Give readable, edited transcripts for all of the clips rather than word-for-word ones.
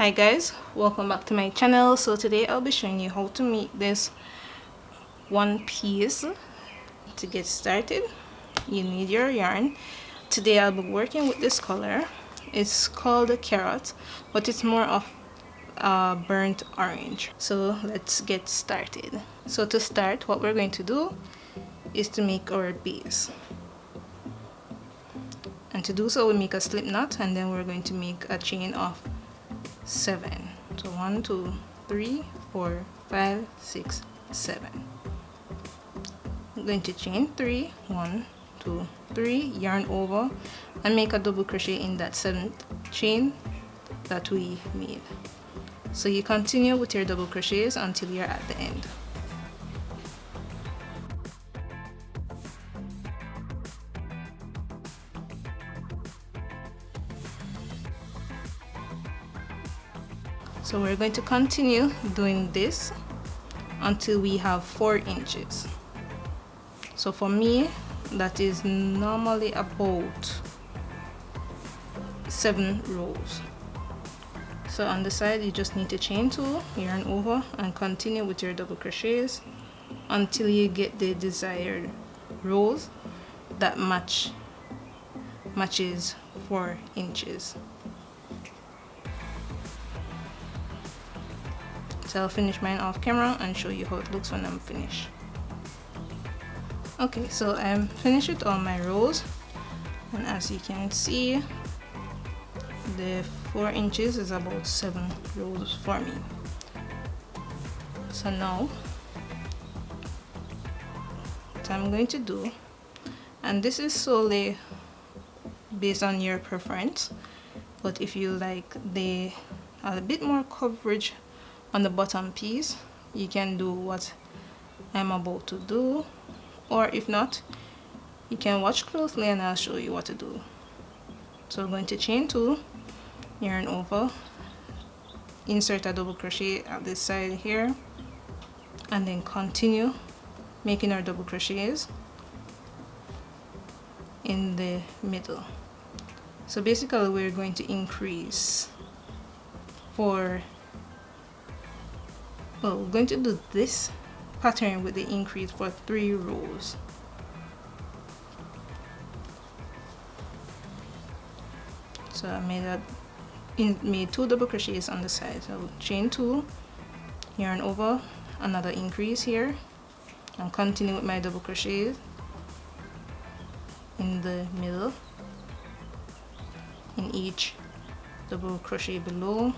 Hi guys, welcome back to my channel. So today I'll be showing you how to make this one piece. To get started, you need your yarn. Today I'll be working with this color. It's called a carrot, but it's more of burnt orange. So let's get started. So to start, what we're going to do is to make our base, and to do so we make a slip knot, and then we're going to make a chain of 7. So 1 2 3 4 5 6 7. I'm going to chain 3, 1 2 3, yarn over and make a double crochet in that 7th chain that we made. So you continue with your double crochets until you're at the end. So we're going to continue doing this until we have 4 inches. So for me, that is normally about 7 rows. So on the side, you just need to chain 2, yarn over, and continue with your double crochets until you get the desired rows that matches 4 inches. So I'll finish mine off camera and show you how it looks when I'm finished. Okay, so I'm finished with all my rows, and as you can see, the 4 inches is about 7 rows for me. So now what I'm going to do, and this is solely based on your preference, but if you like a bit more coverage on the bottom piece, you can do what I'm about to do, or if not, you can watch closely and I'll show you what to do. So we're going to chain 2, yarn over, insert a double crochet at this side here, and then continue making our double crochets in the middle. So basically we're going to increase we're going to do this pattern with the increase for 3 rows. So I made 2 double crochets on the side. So chain 2, yarn over, another increase here, and continue with my double crochets in the middle, in each double crochet below.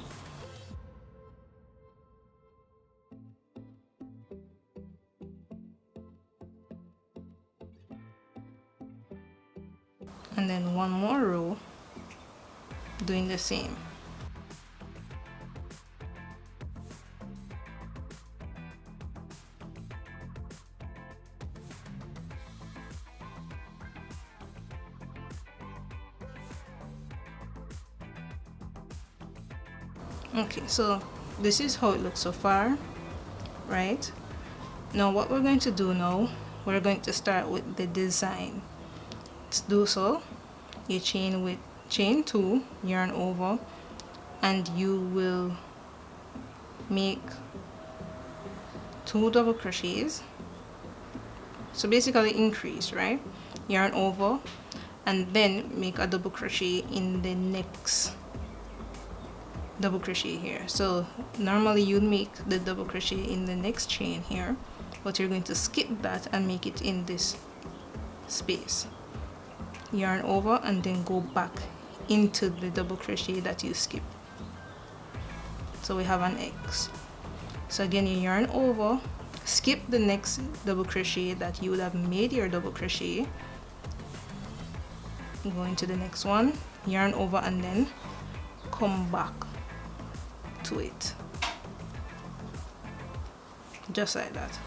And then one more row doing the same. Okay, so this is how it looks so far, right? Now what we're going to do now, we're going to start with the design. To do so, you chain 2, yarn over, and you will make 2 double crochets. So basically increase, right? Yarn over and then make a double crochet in the next double crochet here. So normally you'd make the double crochet in the next chain here, but you're going to skip that and make it in this space. Yarn over and then go back into the double crochet that you skip. So we have an X. So again, you yarn over, skip the next double crochet that you would have made your double crochet, go into the next one, yarn over, and then come back to it, just like that.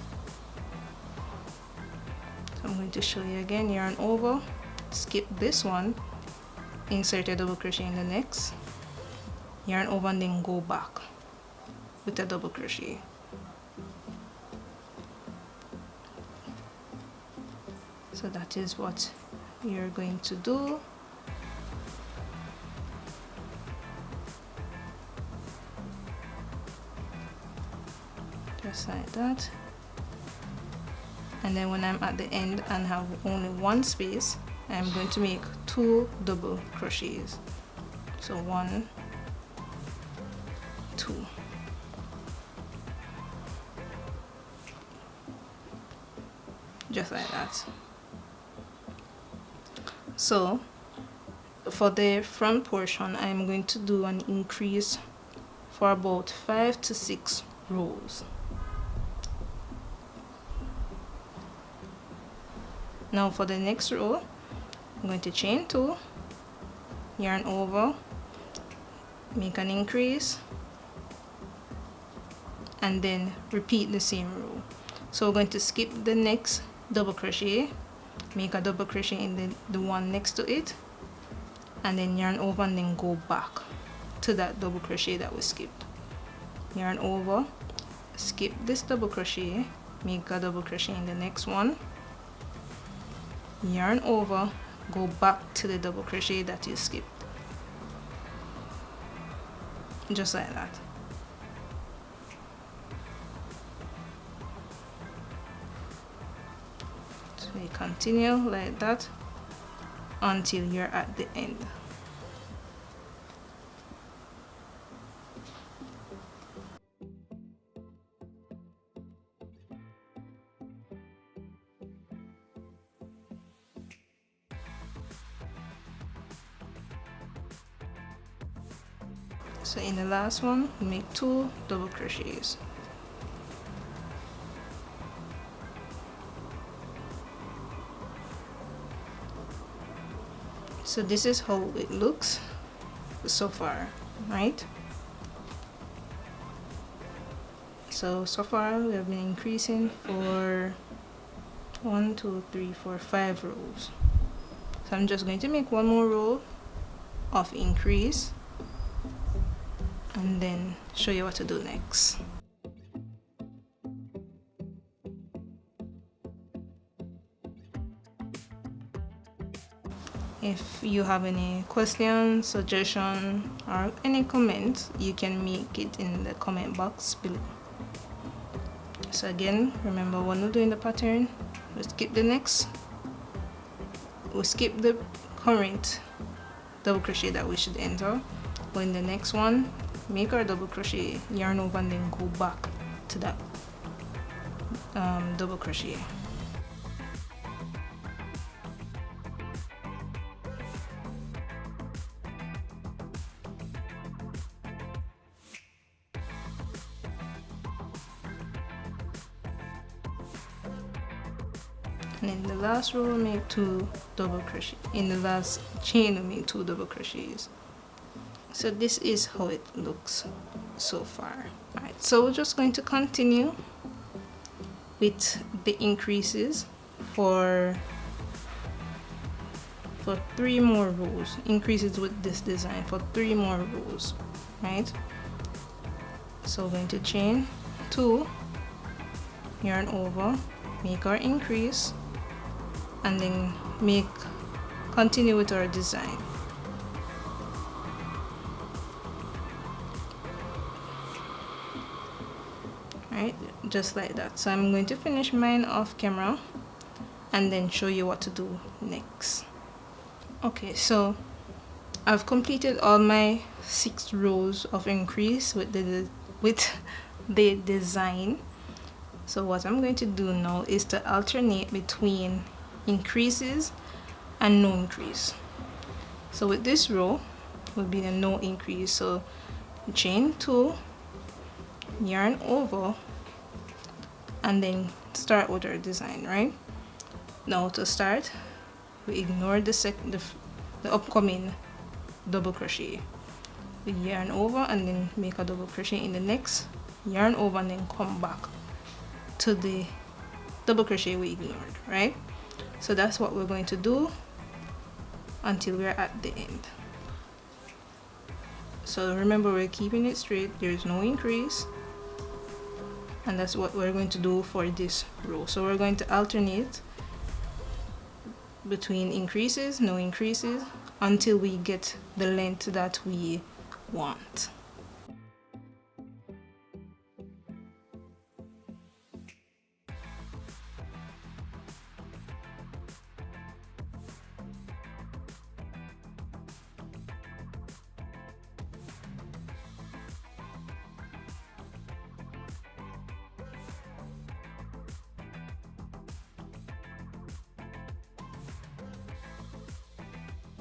So I'm going to show you again. Yarn over, skip this one, insert a double crochet in the next, yarn over, and then go back with a double crochet. So that is what you're going to do. just like that. And then when I'm at the end and have only one space, I'm going to make 2 double crochets. So 1, 2. Just like that. So for the front portion, I'm going to do an increase for about 5 to 6 rows. Now for the next row, I'm going to chain 2, yarn over, make an increase, and then repeat the same row. So we're going to skip the next double crochet, make a double crochet in the one next to it, and then yarn over and then go back to that double crochet that we skipped. Yarn over, skip this double crochet, make a double crochet in the next one, yarn over, go back to the double crochet that you skipped, just like that. So you continue like that until you're at the end. So in the last one, we make 2 double crochets. So this is how it looks so far, right? So far we have been increasing for 1, 2, 3, 4, 5 rows. So I'm just going to make one more row of increase and then show you what to do next. If you have any questions, suggestion, or any comments, you can make it in the comment box below. So again, remember when we're doing the pattern, we skip the next, we skip the current double crochet that we should enter. But in the next one, make our double crochet, yarn over, and then go back to that double crochet. And in the last row, we make 2 double crochet. In the last chain, we make 2 double crochets. So this is how it looks so far. Alright, so we're just going to continue with the increases for 3 more rows. Increases with this design for 3 more rows, right? So we're going to chain 2, yarn over, make our increase, and then continue with our design. Right, just like that. So I'm going to finish mine off camera and then show you what to do next. Okay, so I've completed all my 6 rows of increase with the design. So what I'm going to do now is to alternate between increases and no increase. So with this row will be a no increase. So chain 2, yarn over, and then start with our design, right? Now to start, we ignore the upcoming double crochet. We yarn over and then make a double crochet in the next, yarn over, and then come back to the double crochet we ignored, right? So that's what we're going to do until we're at the end. So remember, we're keeping it straight, there's no increase, and that's what we're going to do for this row. So we're going to alternate between increases, no increases, until we get the length that we want.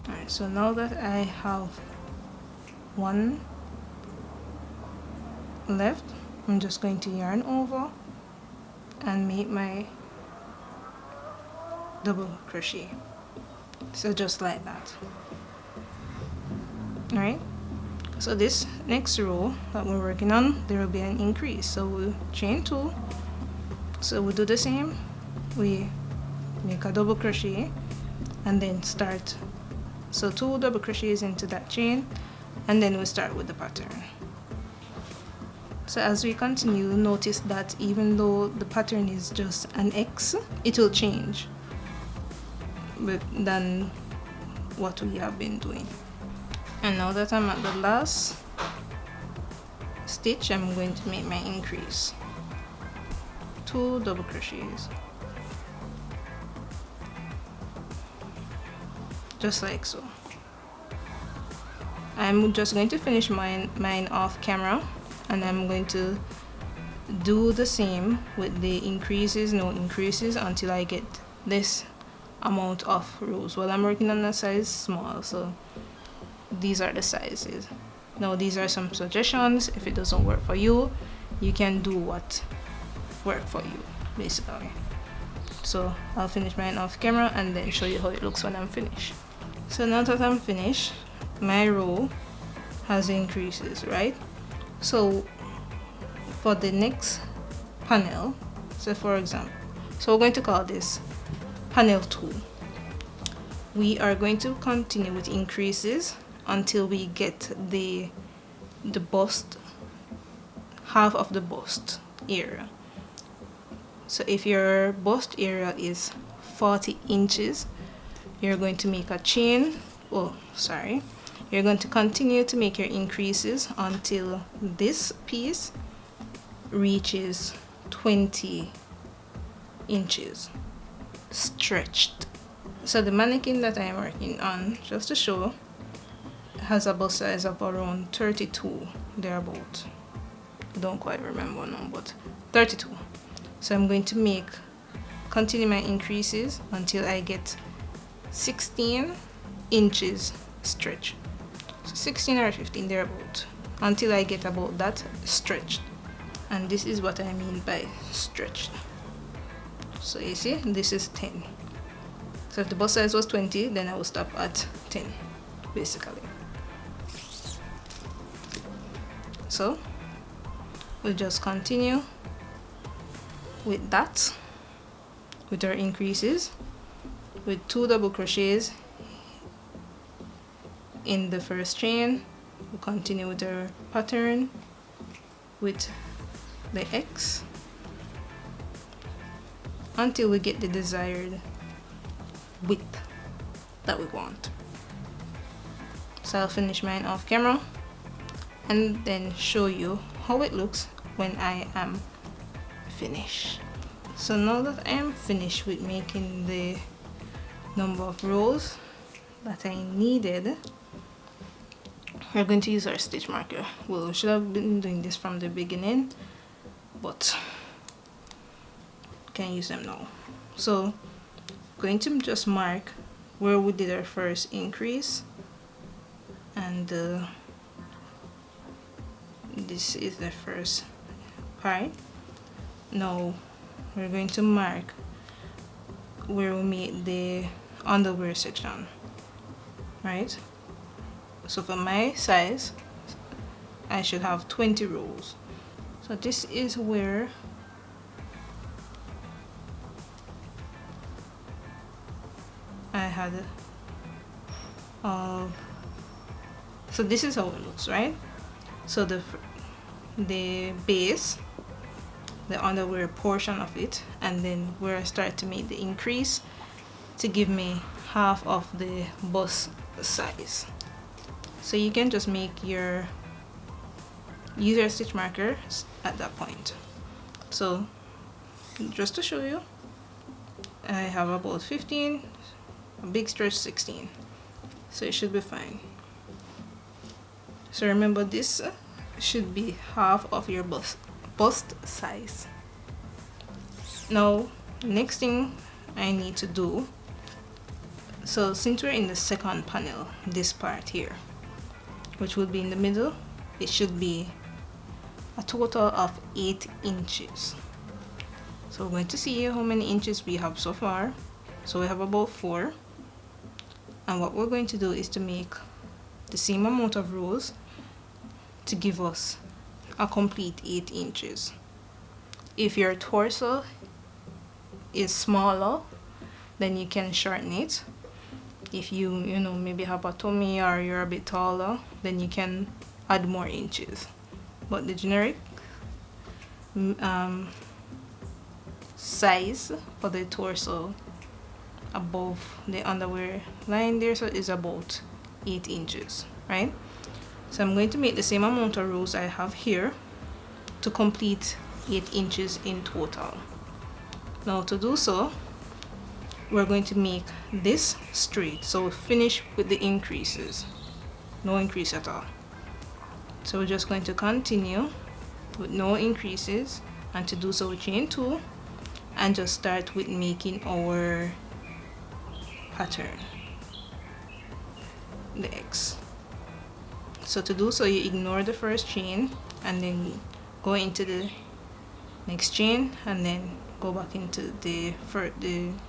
Alright, so now that I have one left, I'm just going to yarn over and make my double crochet. So just like that. Alright, so this next row that we're working on, there will be an increase, so we'll chain 2. So we'll do the same. We make a double crochet and then start, so 2 double crochets into that chain, and then we start with the pattern. So as we continue, notice that even though the pattern is just an X, it will change than what we have been doing. And now that I'm at the last stitch, I'm going to make my increase. 2 double crochets, just like so. I'm just going to finish mine off camera, and I'm going to do the same with the increases, no increases, until I get this amount of rows. Well, I'm working on a size small, so these are the sizes. Now these are some suggestions. If it doesn't work for you, you can do what works for you, basically. So I'll finish mine off camera and then show you how it looks when I'm finished. So now that I'm finished, my row has increases, right? So for the next panel, so for example, so we're going to call this panel 2. We are going to continue with increases until we get the bust, half of the bust area. So if your bust area is 40 inches, you're going to make a chain, you're going to continue to make your increases until this piece reaches 20 inches stretched. So the mannequin that I'm working on, just to show, has a bust size of around 32 thereabout. I don't quite remember now, but 32. So I'm going to continue my increases until I get 16 inches stretch. So 16 or 15 thereabout, until I get about that stretched. And this is what I mean by stretched. So you see, this is 10. So if the bust size was 20, then I will stop at 10, basically. So we'll just continue with that, with our increases, with 2 double crochets in the first chain. We'll continue with our pattern with the X until we get the desired width that we want. So I'll finish mine off camera and then show you how it looks when I am finished. So now that I am finished with making the number of rows that I needed, we're going to use our stitch marker. Well, we should have been doing this from the beginning, but can use them now. So going to just mark where we did our first increase, and this is the first part. Now we're going to mark where we made the underwear section, right? So for my size, I should have 20 rows. So this is where I had so this is how it looks, right? So the base, the underwear portion of it, and then where I start to make the increase to give me half of the bust size. So you can just use your stitch marker at that point. So just to show you, I have about 15, a big stretch 16, so it should be fine. So remember, this should be half of your bust size. Now next thing I need to do, So since we're in the second panel, this part here, which would be in the middle, it should be a total of 8 inches. So we're going to see how many inches we have so far. So we have about 4, and what we're going to do is to make the same amount of rows to give us a complete 8 inches. If your torso is smaller, then you can shorten it. If you know, maybe have a tummy or you're a bit taller, then you can add more inches. But the generic size for the torso above the underwear line there, so is about 8 inches, right? So I'm going to make the same amount of rows I have here to complete 8 inches in total. Now to do so, we're going to make this straight, so finish with the increases, no increase at all. So we're just going to continue with no increases, and to do so we chain 2 and just start with making our pattern, the X. So to do so, you ignore the first chain and then go into the next chain and then go back into the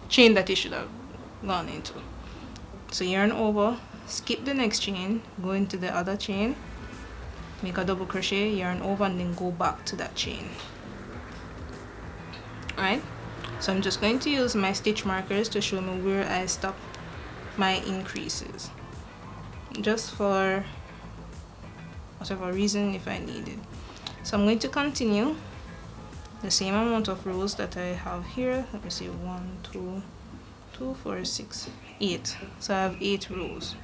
chain that you should have gone into. So yarn over, skip the next chain, go into the other chain, make a double crochet, yarn over, and then go back to that chain. Alright, so I'm just going to use my stitch markers to show me where I stop my increases, just for whatever reason if I need it. So I'm going to continue the same amount of rows that I have here. Let me see, 1 2 2 4 6 8. So I have 8 rows.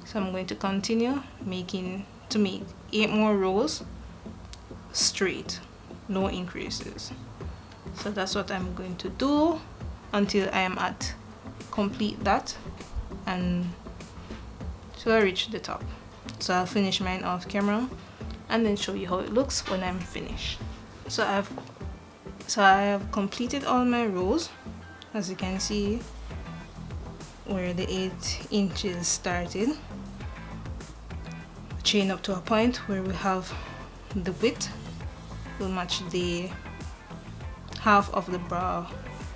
So I'm going to continue making 8 more rows straight, no increases. So that's what I'm going to do until I am at complete that, and till I reach the top. So I'll finish mine off camera and then show you how it looks when I'm finished. So I have completed all my rows, as you can see where the 8 inches started. Chain up to a point where we have the width will match the half of the bra,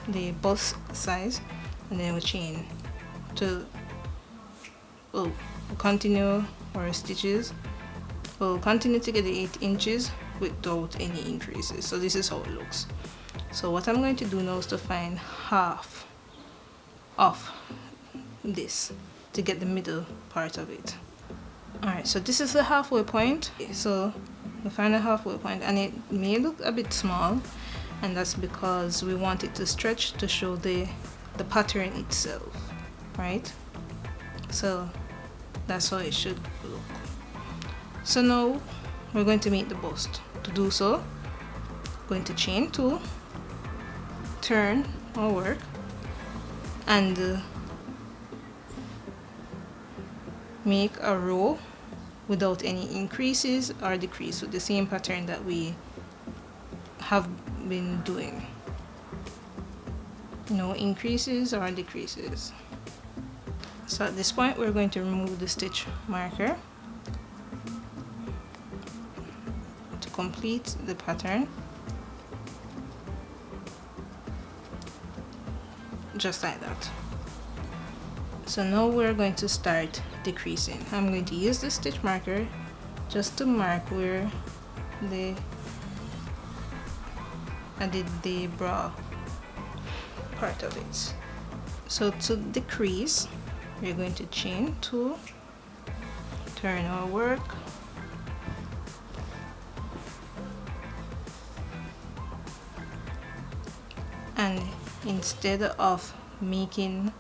the bust size, and then we chain to continue our stitches. We'll continue to get the 8 inches without any increases. So this is how it looks. So what I'm going to do now is to find half of this to get the middle part of it. Alright, so this is the halfway point. So we find a halfway point, and it may look a bit small, and that's because we want it to stretch to show the pattern itself, right? So that's how it should look. So now we're going to make the bust. To do so, going to chain 2, turn our work, and make a row without any increases or decrease, with the same pattern that we have been doing. No increases or decreases. So at this point we're going to remove the stitch marker to complete the pattern, just like that. So now we're going to start decreasing. I'm going to use the stitch marker just to mark where I did the bra part of it. So to decrease, we're going to chain 2, turn our work, and instead of making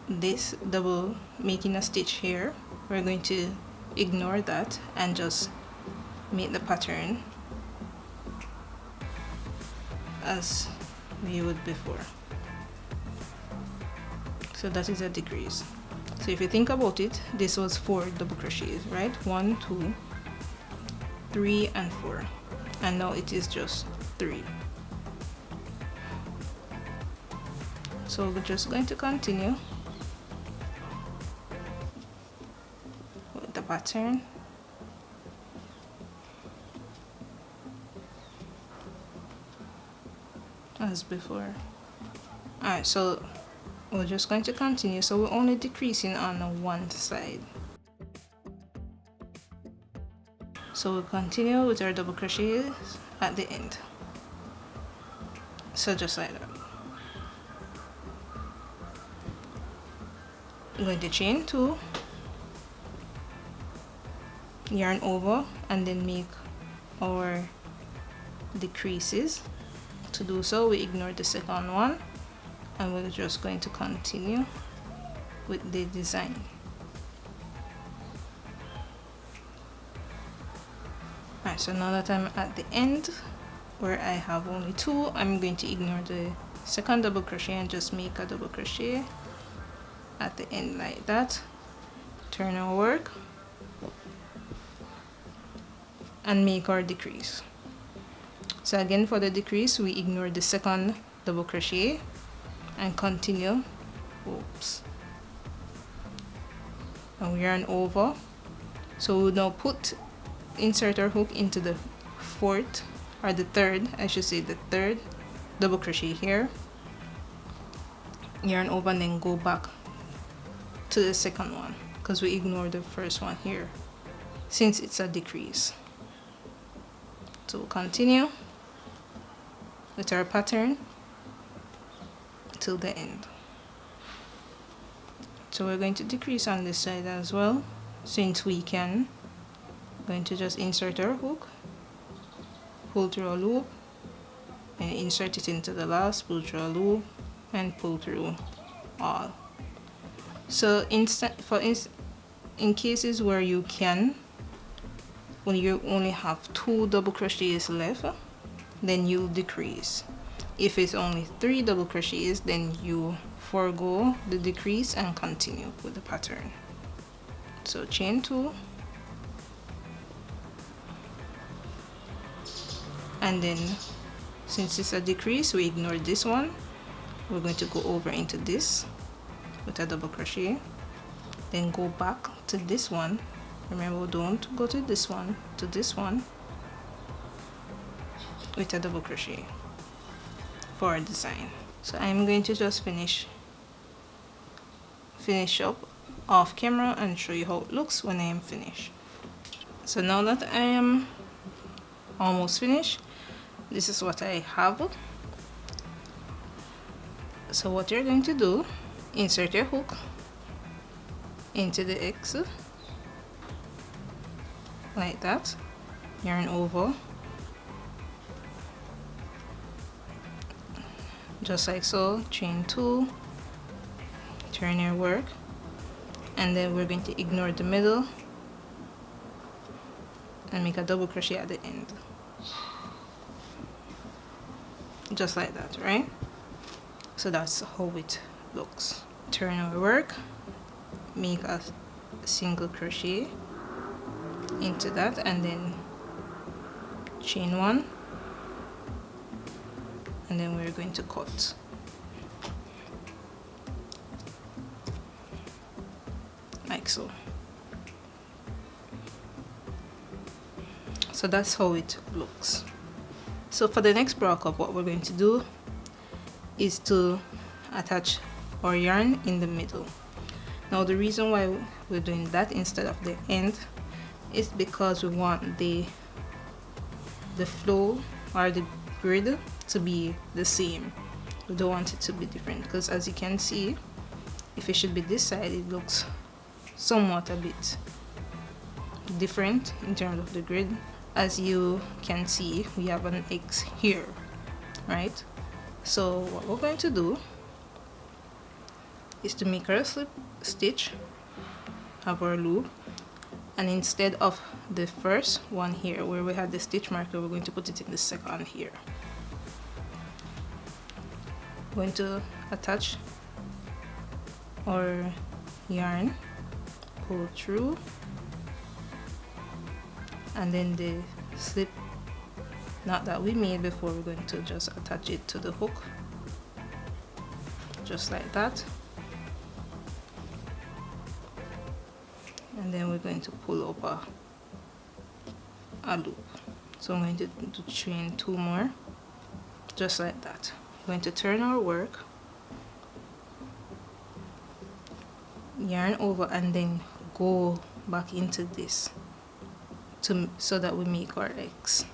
this double, making a stitch here, we're going to ignore that and just make the pattern as we would before. So that is a decrease. So if you think about it, this was 4 double crochets, right? 1 2 3 and 4, and now it is just 3. So we're just going to continue pattern. As before. Alright, so we're just going to continue. So we're only decreasing on one side. So we'll continue with our double crochets at the end. So just like that. I'm going to chain 2, yarn over, and then make our decreases. To do so, we ignore the second one, and we're just going to continue with the design. Alright, so now that I'm at the end where I have only 2, I'm going to ignore the second double crochet and just make a double crochet at the end like that. Turn our work and make our decrease. So again, for the decrease, we ignore the second double crochet and continue. Oops. And we yarn over. So we'll now insert our hook into the fourth, or the third, I should say the third double crochet here. Yarn over and then go back to the second one, because we ignore the first one here since it's a decrease. So we'll continue with our pattern till the end. So we're going to decrease on this side as well, since we can. Going to just insert our hook, pull through a loop, and insert it into the last, pull through a loop, and pull through all. So in cases where you can, when you only have 2 double crochets left, then you'll decrease. If it's only 3 double crochets, then you forego the decrease and continue with the pattern. So chain 2, and then since it's a decrease, we ignore this one. We're going to go over into this with a double crochet, then go back to this one. Remember, don't go to this one, to this one with a double crochet for our design. So I'm going to just finish up off camera and show you how it looks when I am finished. So now that I am almost finished, this is what I have. So what you're going to do, insert your hook into the X like that, yarn over just like so, chain 2, turn your work, and then we're going to ignore the middle and make a double crochet at the end, just like that, right? So that's how it looks. Turn our work, make a single crochet into that, and then chain 1, and then we're going to cut. Like so. So that's how it looks. So for the next bra cup, what we're going to do is to attach our yarn in the middle. Now the reason why we're doing that instead of the end is because we want the flow or the grid to be the same. We don't want it to be different, because as you can see, if it should be this side, it looks somewhat a bit different in terms of the grid. As you can see, we have an X here, right? So what we're going to do is to make our slip stitch, have our loop, and instead of the first one here where we had the stitch marker, we're going to put it in the second here. Going to attach our yarn, pull through, and then the slip knot that we made before, we're going to just attach it to the hook, just like that. And then we're going to pull up a loop. So I'm going to chain 2 more, just like that. I'm going to turn our work, yarn over, and then go back into this so that we make our X,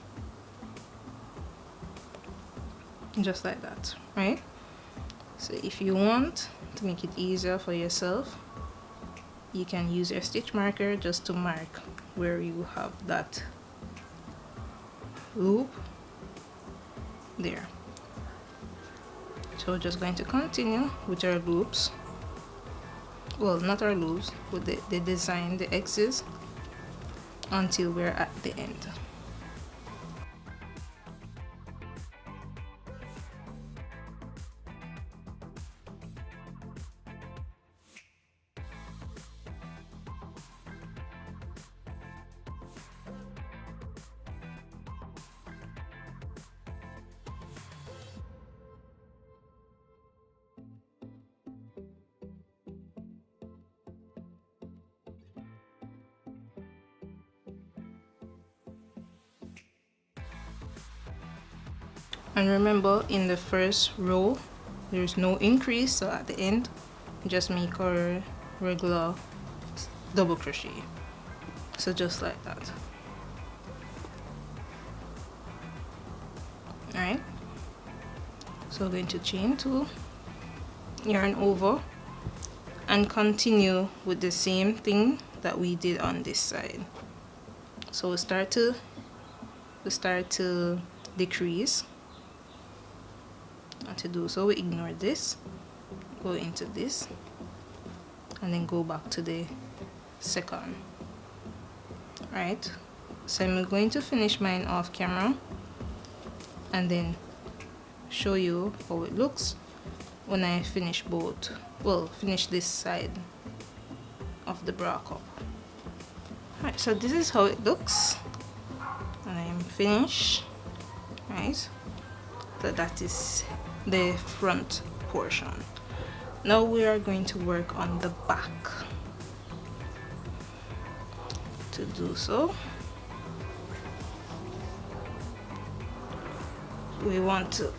just like that, right? So if you want to make it easier for yourself, you can use your stitch marker just to mark where you have that loop there. So we're just going to continue with our loops, well, not our loops, with the design, the X's, until we're at the end. And remember, in the first row there's no increase, so at the end just make our regular double crochet, so just like that. Alright, so we're going to chain 2, yarn over, and continue with the same thing that we did on this side. So we start to decrease, and to do so we ignore this, go into this, and then go back to the second. Right, so I'm going to finish mine off camera and then show you how it looks when I finish both, well, finish this side of the bra cup. Alright, so this is how it looks and I'm finished. Right, so that is the front portion. Now we are going to work on the back. To do so, we want to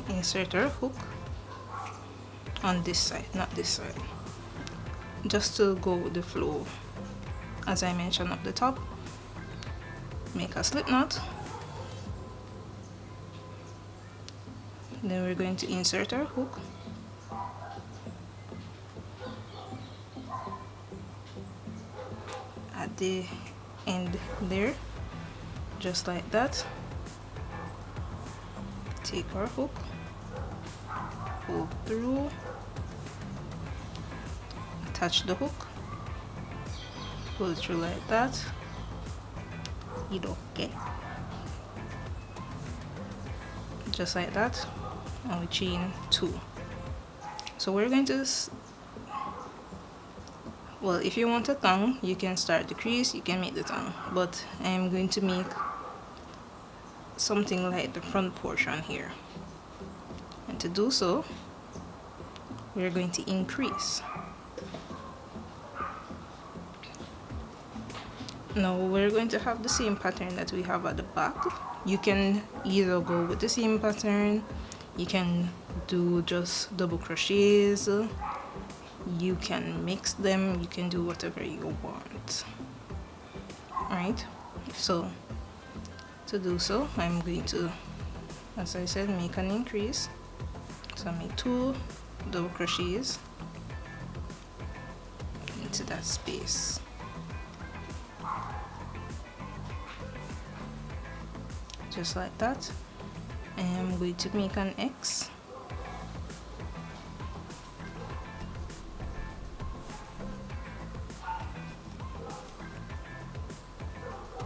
insert our hook on this side, not this side, just to go with the flow. As I mentioned up the top, make a slip knot, then we're going to insert our hook, at the end there, just like that. Take our hook, pull through, attach the hook, pull it through like that. Okay, just like that, and we chain 2. So we're going to, well, if you want a tongue, you can start the crease, you can make the tongue, but I'm going to make something like the front portion here, and to do so we're going to increase. Now we're going to have the same pattern that we have at the back. You can either go with the same pattern, you can do just double crochets, you can mix them, you can do whatever you want. Alright, so to do so, I'm going to, as I said, make an increase. So I make 2 double crochets into that space. Just like that. And I'm going to make an X.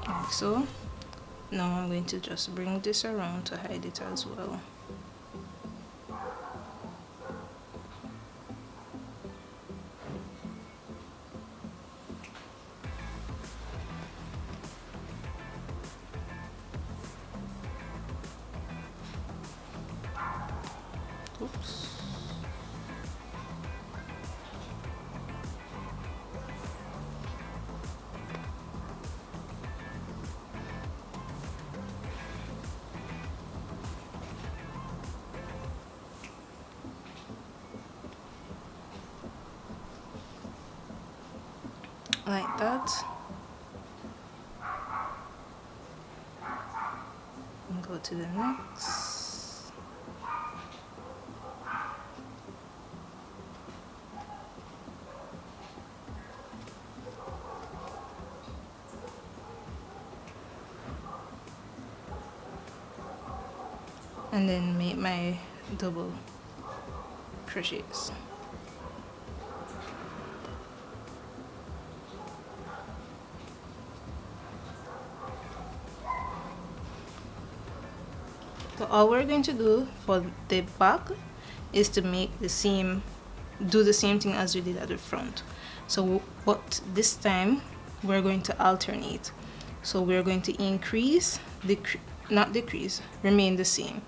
Like so. Now I'm going to just bring this around to hide it as well. Oops. like that, and go to the next. And then make my double crochets. So all we're going to do for the back is to make the same, do the same thing as we did at the front. So but this time we're going to alternate. So we're going to increase, not decrease, remain the same.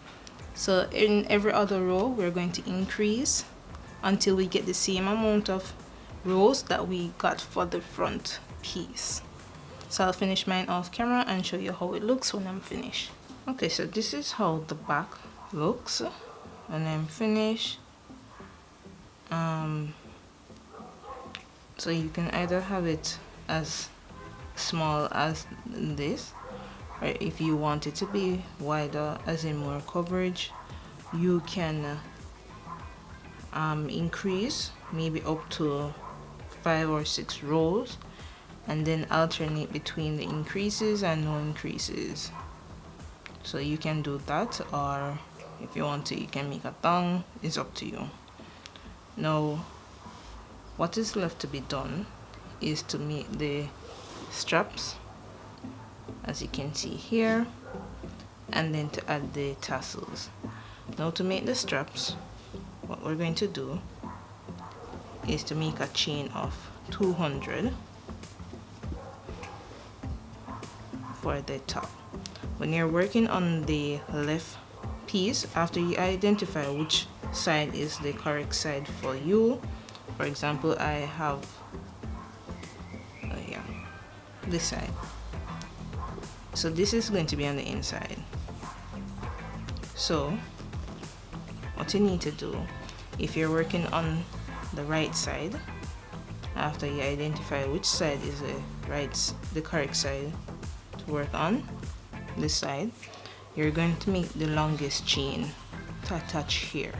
So in every other row we're going to increase until we get the same amount of rows that we got for the front piece. So I'll finish mine off camera and show you how it looks when I'm finished. Okay, so this is how the back looks when I'm finished. So you can either have it as small as this, or if you want it to be wider, as in more coverage, you can increase maybe up to 5 or 6 rows and then alternate between the increases and no increases. So you can do that, or if you want to, you can make a thong. It's up to you. Now what is left to be done is to make the straps, as you can see here, and then to add the tassels. Now to make the straps, what we're going to do is to make a chain of 200 for the top. When you're working on the left piece, after you identify which side is the correct side for you, for example, I have this side, so this is going to be on the inside. So what you need to do, if you're working on the right side, after you identify which side is the correct side to work on, this side, you're going to make the longest chain to attach here.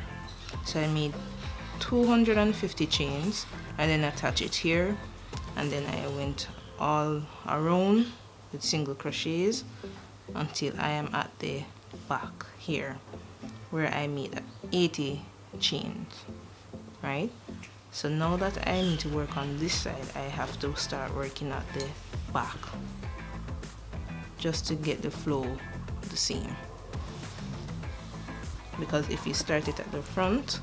So I made 250 chains and then attach it here, and then I went all around with single crochets until I am at the back here, where I made 80 chains, right? So now that I need to work on this side, I have to start working at the back just to get the flow the same, because if you start it at the front,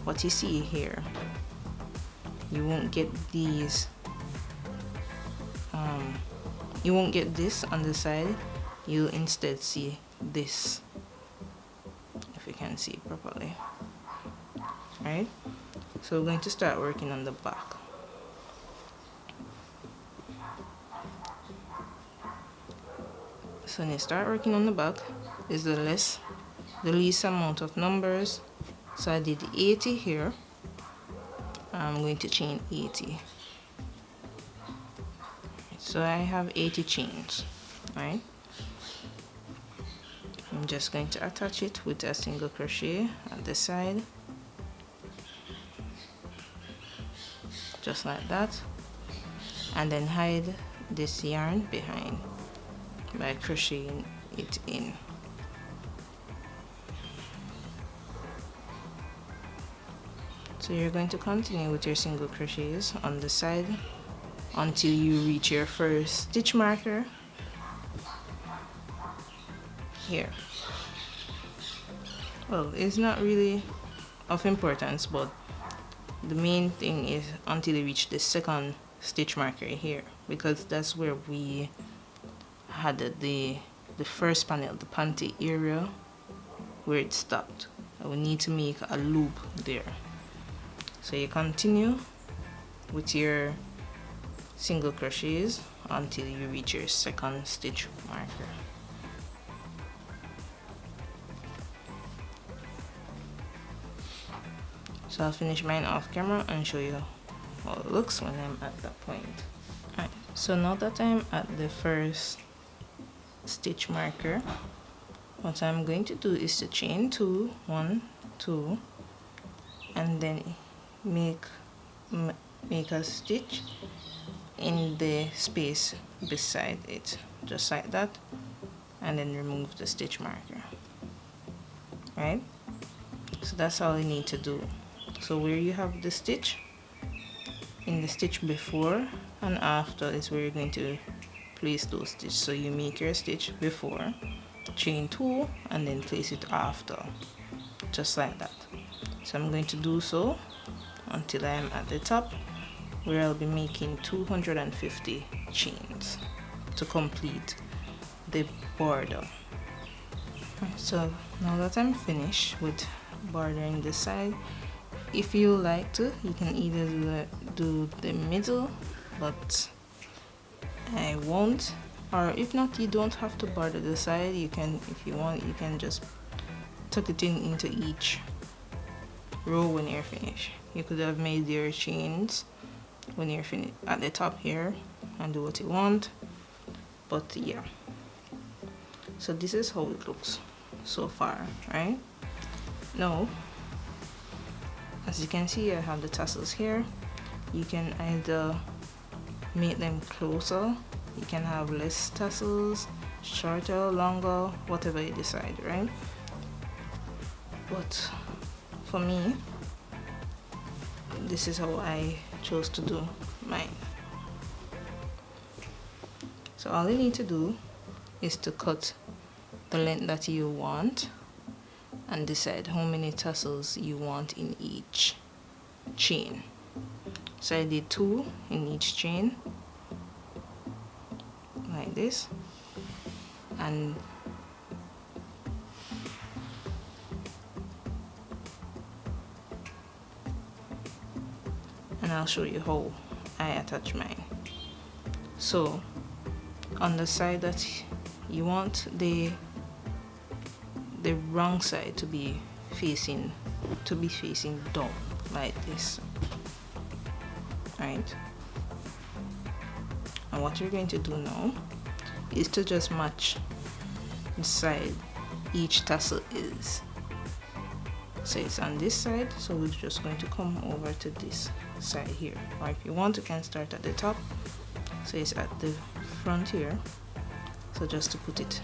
what you see here, you won't get these you won't get this on the side. You'll instead see this, if you can see it properly, right? So we're going to start working on the back. So when you start working on the back, is the least amount of numbers. So I did 80 here. I'm going to chain 80. So I have 80 chains, right? I'm just going to attach it with a single crochet at the side, just like that, and then hide this yarn behind by crocheting it in. So you're going to continue with your single crochets on the side until you reach your first stitch marker here. Well, it's not really of importance, but the main thing is until you reach the second stitch marker here, because that's where we had the first panel, the panty area, where it stopped. We need to make a loop there. So you continue with your single crochets until you reach your second stitch marker. So I'll finish mine off camera and show you how it looks when I'm at that point. Alright, so now that I'm at the first stitch marker, what I'm going to do is to chain 2, 1, 2, and then make a stitch in the space beside it, just like that, and then remove the stitch marker. Right, so that's all you need to do. So where you have the stitch, in the stitch before and after is where you're going to place those stitches. So you make your stitch before, chain 2, and then place it after, just like that. So I'm going to do so until I am at the top, where I'll be making 250 chains to complete the border. So now that I'm finished with bordering this side, if you like to, you can either do the middle, but I won't. Or if not, you don't have to border the side. You can, if you want, you can just tuck it in into each row when you're finished. You could have made your chains when you're finished at the top here and do what you want, but yeah. So this is how it looks so far, right? Now, as you can see, I have the tassels here. You can either make them closer, you can have less tassels, shorter, longer, whatever you decide, right? But for me, this is how I chose to do mine. So all you need to do is to cut the length that you want and decide how many tassels you want in each chain. So I did 2 in each chain, like this, and I'll show you how I attach mine. So on the side that you want the wrong side to be facing down, like this, right? And what you're going to do now is to just match the side each tassel is. So it's on this side, so we're just going to come over to this side here, or if you want, you can start at the top, so it's at the front here, so just to put it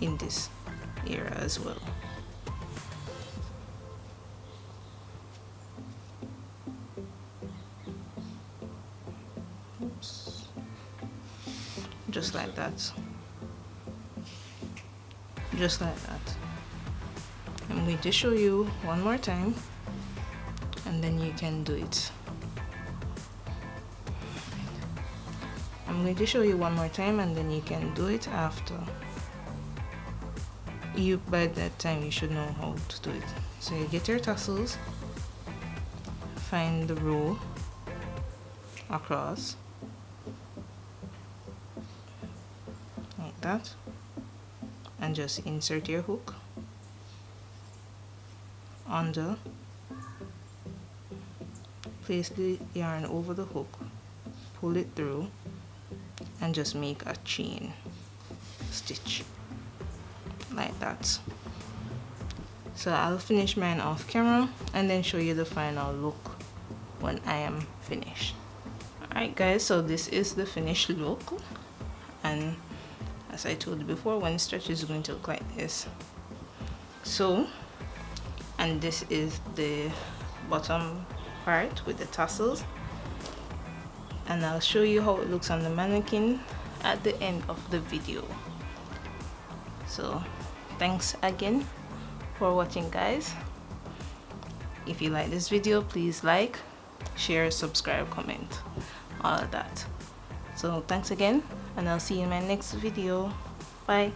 in this area as well. Oops. Just like that, just like that. I'm going to show you one more time and then you can do it. I'm going to show you one more time and then you can do it after. By that time you should know how to do it. So you get your tassels, find the row across like that, and just insert your hook under, place the yarn over the hook, pull it through, and just make a chain stitch like that. So I'll finish mine off camera and then show you the final look when I am finished. Alright guys, so this is the finished look, and as I told you before, when stretch is going to look like this. So, and this is the bottom part with the tassels, and I'll show you how it looks on the mannequin at the end of the video. So thanks again for watching guys. If you like this video, please like, share, subscribe, comment, all of that. So thanks again, and I'll see you in my next video. Bye.